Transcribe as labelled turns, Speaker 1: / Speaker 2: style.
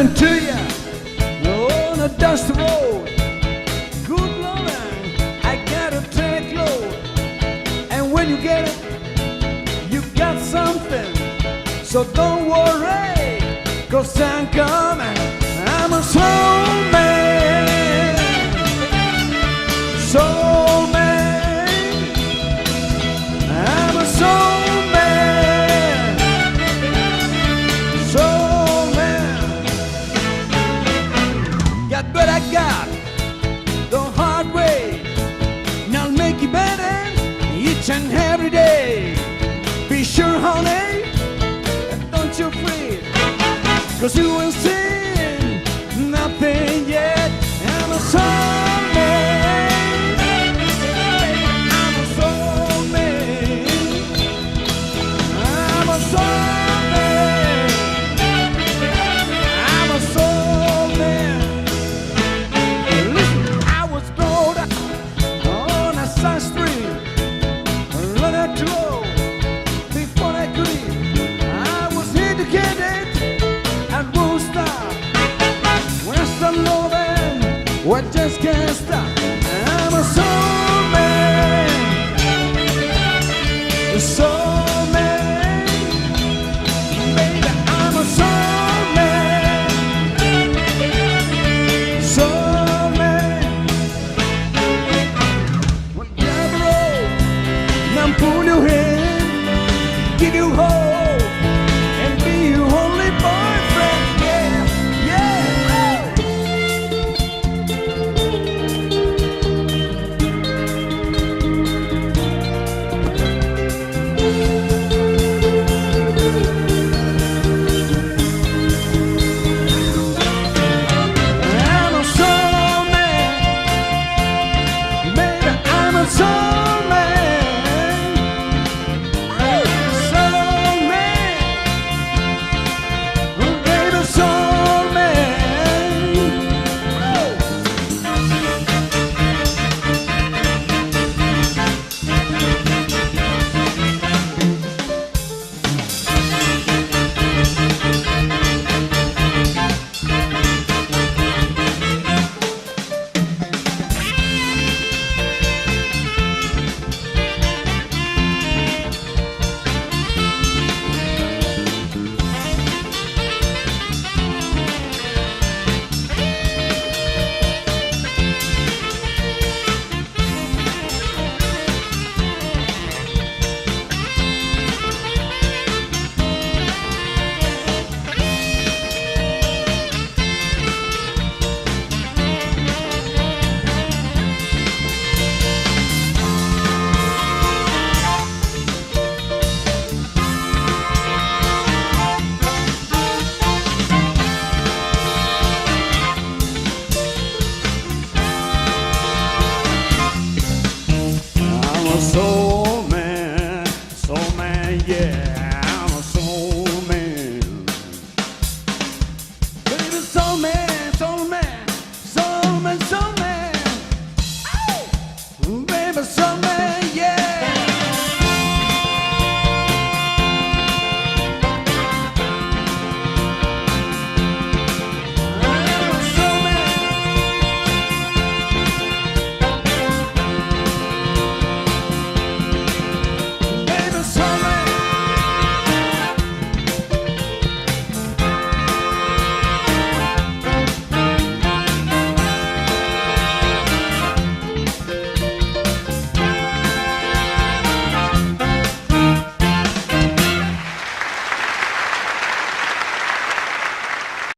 Speaker 1: coming to you on a dusty road. Good loving, I gotta take load. And when you get it, you got something. So don't worry, 'cause I'm coming. I'm a soul man, soul man. I'm a soul man, soul man. Got what I got the hard way, and I'll make you better each and every day. Be sure, honey, don't you fret, 'cause you ain't seen nothing yet. I'm a soul man, I'm a soul man, I'm a soul man, I'm a soul man. Listen, I was brought up on a side street, running to road before I could eat. I was educated and won't stop. Western loving, what just can't stop. I'm a soul man, a soul man, baby. I'm a soul man, soul man. When you're the road, and I'm pulling you in, give you hope, and be your only boyfriend. Yeah, yeah. I'm a soul man, baby. I'm a soul man, soul man, baby, soul man. I'm a soul man, yeah. I'm a soul man, baby, soul man, soul man, soul man, soul man. Oh, baby, soul man, yeah.